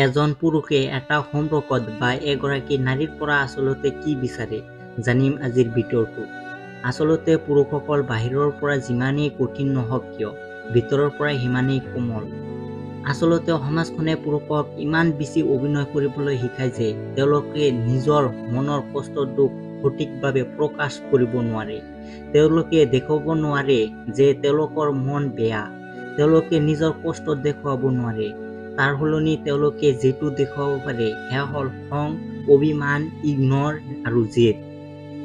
এজন পুৰুষে এটা সম্পৰ্কত বা এগৰাকী নাৰীৰ পৰা আচলতে কি বিচাৰে জানিম আজিৰ ভিডিঅ'টো। আচলতে পুৰুষসকল বাহিৰৰ পৰা যিমানেই কঠিন নহওক কিয় ভিতৰৰ পৰা সিমানেই কোমল। আচলতে সমাজখনে পুৰুষক ইমান বেছি অভিনয় কৰিবলৈ শিকায় যে তেওঁলোকে নিজৰ মনৰ কষ্ট দুখ সঠিকভাৱে প্ৰকাশ কৰিব নোৱাৰে। তেওঁলোকে দেখুৱাব নোৱাৰে যে তেওঁলোকৰ মন বেয়া। তেওঁলোকে নিজৰ কষ্ট দেখুৱাব নোৱাৰে। তাৰ সলনি তেওঁলোকে যিটো দেখুৱাব পাৰে সেয়া হ'ল খং, অভিমান, ইগনৰ আৰু জেদ।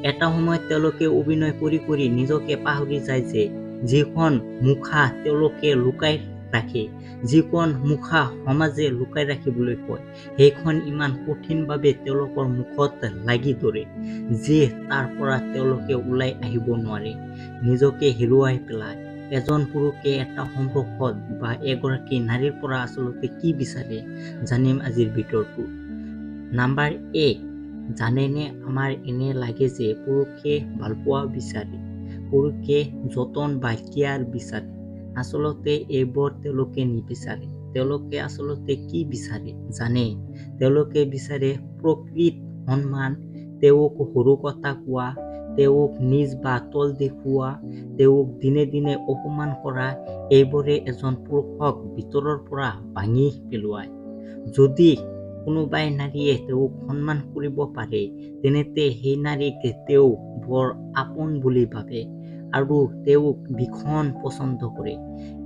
এটা সময়ত তেওঁলোকে অভিনয় কৰি কৰি নিজকে পাহৰি যায় যে যিখন মুখা তেওঁলোকে লুকাই ৰাখে, যিখন মুখা সমাজে লুকাই ৰাখিবলৈ কয়, সেইখন ইমান কঠিনভাৱে তেওঁলোকৰ মুখত লাগি ধৰে যে তাৰ পৰা তেওঁলোকে ওলাই আহিব নোৱাৰে, নিজকে হেৰুৱাই পেলায়। এজন পুৰুষে এটা সম্পৰ্কত বা এগৰাকী নাৰীৰ পৰা আচলতে কি বিচাৰে জানিম আজিৰ ভিডিঅ'টো। নাম্বাৰ 1, জানেনে আমাৰ এনে লাগে যে পুৰুষে ভালপোৱা বিচাৰে, পুৰুষে যতন বা কেয়াৰ বিচাৰে। আচলতে এইবোৰ তেওঁলোকে নিবিচাৰে। তেওঁলোকে আচলতে কি বিচাৰে জানে? তেওঁলোকে বিচাৰে প্ৰকৃত সন্মান, তেওঁক সৰু কথা কোৱা, তেওঁক নিজ বা তল দেখুওৱা, তেওঁক দিনে দিনে অপমান কৰা। এইবোৰে এজন পুৰুষক ভিতৰৰ পৰা ভাঙি পেলোৱায়। যদি কোনোবাই নাৰীয়ে তেওঁক সন্মান কৰিব পাৰে তেন্তে সেই নাৰীক তেওঁ বৰ আপোন বুলি ভাবে আৰু তেওঁক ভীষণ পচন্দ কৰে।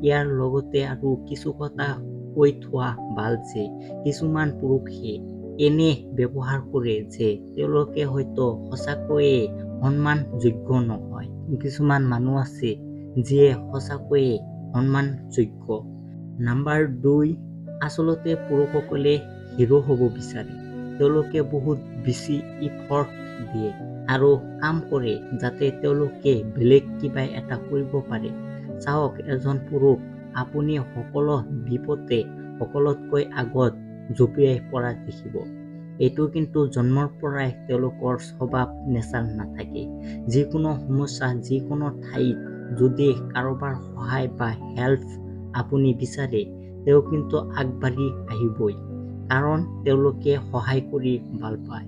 ইয়াৰ লগতে আৰু কিছু কথা কৈ থোৱা ভাল যে কিছুমান পুৰুষে এনে ব্যৱহাৰ কৰে যে তেওঁলোকে হয়তো সঁচাকৈয়ে সন্মানযোগ্য নহয়। কিছুমান মানুহ আছে যিয়ে সঁচাকৈয়ে সন্মানযোগ্য। নাম্বাৰ 2, আচলতে পুৰুষসকলে হিৰো হ'ব বিচাৰে। তেওঁলোকে বহুত বেছি ইফৰ্ট দিয়ে আৰু কাম কৰে যাতে তেওঁলোকে বেলেগ কিবা এটা কৰিব পাৰে। চাওক, এজন পুৰুষ আপুনি সকলো বিপদে সকলোতকৈ আগত জঁপিয়াই পৰা দেখিব। এইটো কিন্তু জন্মৰ পৰাই তেওঁলোকৰ স্বভাৱ নেচাৰ নাথাকে। যিকোনো সমস্যা যিকোনো ঠাইত যদি কাৰোবাৰ সহায় বা হেল্প আপুনি বিচাৰে তেওঁ কিন্তু আগবাঢ়ি আহিবই, কাৰণ তেওঁলোকে সহায় কৰি ভাল পায়।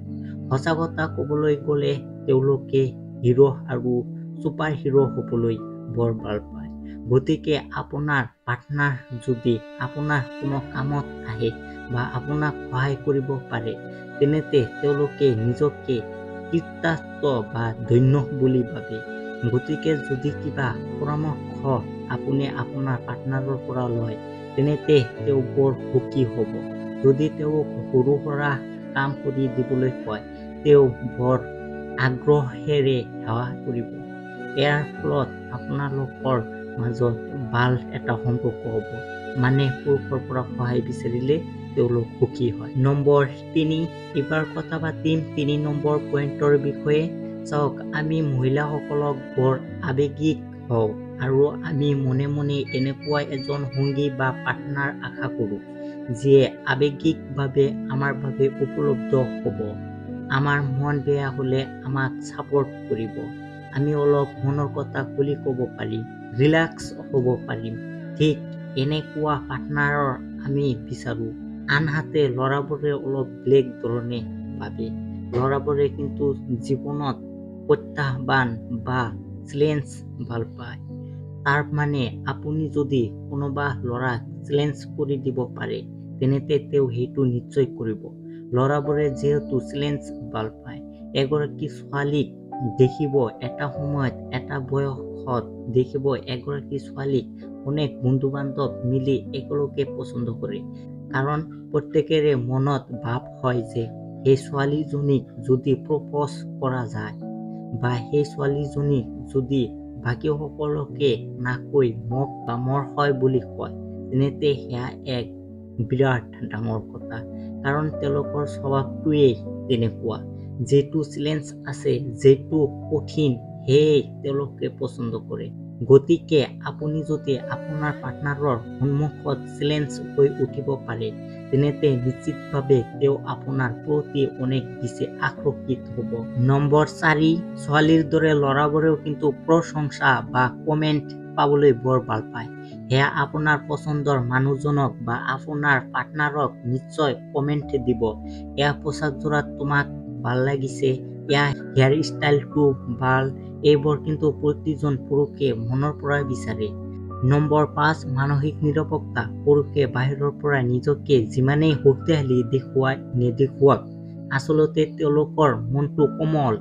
সঁচা কথা ক'বলৈ গ'লে তেওঁলোকে হিৰো আৰু ছুপাৰ হিৰো হ'বলৈ বৰ ভাল পায়। গতিকে আপোনাৰ পাৰ্টনাৰ যদি আপোনাৰ কোনো কামত আহে বা আপোনাক সহায় কৰিব পাৰে তেন্তে তেওঁলোকে নিজকে কৃতাৰ্থ বা ধন্য বুলি ভাবে। গতিকে যদি কিবা পৰামৰ্শ আপুনি আপোনাৰ পাৰ্টনাৰৰ পৰা লয় তেন্তে তেওঁ বৰ সুখী হ'ব। যদি তেওঁক সৰু সুৰা কাম কৰি দিবলৈ কয় তেওঁ বৰ আগ্ৰহেৰে সেৱা কৰিব। ইয়াৰ ফলত আপোনালোকৰ মাজত ভাল এটা সম্পৰ্ক হ'ব। মানে পুৰুষৰ পৰা সহায় বিচাৰিলে তেওঁলোক সুখী হয়। নম্বৰ 3, এইবাৰ কথা পাতিম 3 নম্বৰ পইণ্টৰ বিষয়ে। চাওক, আমি মহিলাসকলক বৰ আৱেগিক হওঁ আৰু আমি মনে মনে এনেকুৱা এজন সংগী বা পাৰ্টনাৰ আশা কৰোঁ যিয়ে আৱেগিকভাৱে আমাৰ বাবে উপলব্ধ হ'ব, আমাৰ মন বেয়া হ'লে আমাক ছাপোৰ্ট কৰিব, আমি অলপ মনৰ কথা খুলি ক'ব পাৰিম, ৰিলেক্স হ'ব পাৰিম। ঠিক এনেকুৱা পাৰ্টনাৰৰ আমি বিচাৰোঁ। আনহাতে ল'ৰাবোৰে অলপ বেলেগ ধৰণে ভাবে। ল'ৰাবোৰে কিন্তু জীৱনত প্ৰত্যাহ্বান বা চেলেঞ্জ ভাল পায়। তাৰ মানে আপুনি যদি কোনোবা ল'ৰাক চেলেঞ্জ কৰি দিব পাৰে তেন্তে তেওঁ সেইটো নিশ্চয় কৰিব। ল'ৰাবোৰে যিহেতু চেলেঞ্জ ভাল পায়। এগৰাকী ছোৱালীক দেখিব এটা সময়ত এটা বয়সত দেখিব এগৰাকী ছোৱালীক অনেক বন্ধু বান্ধৱ মিলি একেলগে পচন্দ কৰে, কাৰণ প্ৰত্যেকৰে মনত ভাৱ হয় যে সেই ছোৱালীজনীক যদি প্ৰপ'জ কৰা যায় বা সেই ছোৱালীজনীক যদি বাকী সকলোকে নাকৈ মোক বা মোৰ হয় বুলি কয় তেন্তে সেয়া এক বিৰাট ডাঙৰ কথা, কাৰণ তেওঁলোকৰ স্বভাৱটোৱেই তেনেকুৱা। যিটো চেলেঞ্জ আছে, যিটো কঠিন সেয়ে তেওঁলোকে পচন্দ কৰে। গতিকে আপুনি যদি আপোনাৰ পাৰ্টনাৰৰ সন্মুখত চেলেঞ্জ হৈ উঠিব পাৰে তেন্তে নিশ্চিতভাৱে তেওঁ আপোনাৰ প্ৰতি অনেক বেছি আকৰ্ষিত হ'ব। নম্বৰ 4, ছোৱালীৰ দৰে ল'ৰাবোৰেও কিন্তু প্ৰশংসা বা কমেণ্ট পাবলৈ বৰ ভাল পায়। সেয়া আপোনাৰ পচন্দৰ মানুহজনক বা আপোনাৰ পাৰ্টনাৰক নিশ্চয় কমেণ্ট দিব। এয়া পোচাকযোৰত তোমাক ভাল লাগিছে, এয়া হেয়াৰ ষ্টাইলটো ভাল, এইবোৰ কিন্তু প্ৰতিজন পুৰুষে মনৰ পৰা বিচাৰে। নম্বৰ 5, মানসিক নিৰাপত্তা। পুৰুষে বাহিৰৰ পৰা নিজকে যিমানেই শক্তিশালী নেদেখুৱাওক, আচলতে তেওঁলোকৰ মনটো কোমল।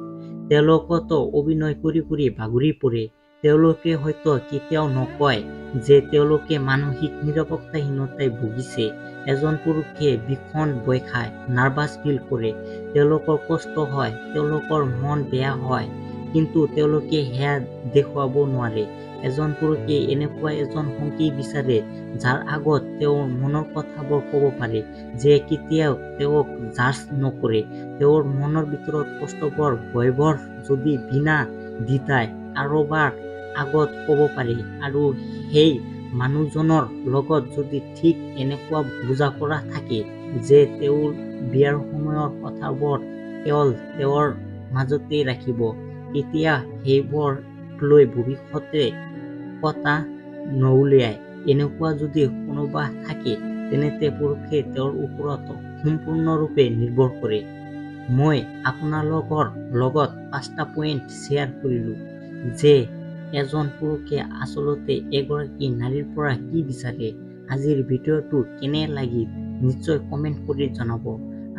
তেওঁলোকেতো অভিনয় কৰি কৰি ভাগৰি পৰে। তেওঁলোকে হয়তো কেতিয়াও নকয় যে তেওঁলোকে মানসিক নিৰাপত্তাহীনতাই ভুগিছে। এজন পুৰুষে ভীষণ ভয় খায়, নাৰ্ভাছ ফিল কৰে, তেওঁলোকৰ কষ্ট হয়, তেওঁলোকৰ মন বেয়া হয়, কিন্তু তেওঁলোকে সেয়া দেখুৱাব নোৱাৰে। এজন পুৰুষে এনেকুৱা এজন সঙ্গী বিচাৰে যাৰ আগত তেওঁৰ মনৰ কথাবোৰ ক'ব পাৰে, যে কেতিয়াও তেওঁক জাজ নকৰে, তেওঁৰ মনৰ ভিতৰত কষ্টবোৰ ভয়বোৰ যদি বিনা দ্বিধাই কাৰোবাৰ আগত ক'ব পাৰে, আৰু সেই মানুহজনৰ লগত যদি ঠিক এনেকুৱা বুজাপৰা থাকে যে তেওঁৰ বিয়াৰ সময়ৰ কথাবোৰ কেৱল তেওঁৰ মাজতেই ৰাখিব, তেতিয়া সেইবোৰ লৈ ভৱিষ্যতে কথা নউলিয়ায়। এনেকুৱা যদি কোনোবা থাকে, তেন্তে পুৰুষে তেওঁৰ ওপৰত সম্পূৰ্ণৰূপে নিৰ্ভৰ কৰে। মই আপোনালোকৰ লগত 5টা পইণ্ট শ্বেয়াৰ কৰিলোঁ যে এজন পুৰুষে আচলতে এগৰাকী নাৰীৰ পৰা কি বিচাৰে। আজিৰ ভিডিঅ'টো কেনে লাগিল নিশ্চয় কমেণ্ট কৰি জনাব।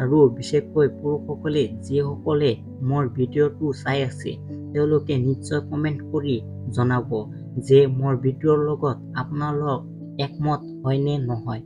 আৰু বিশেষকৈ পুৰুষসকলে যিসকলে মোৰ ভিডিঅ'টো চাই আছে, তেওঁলোকে নিশ্চয় কমেণ্ট কৰি জনাব যে মোৰ ভিডিঅ'ৰ লগত আপোনালোক একমত হয় নে নহয়।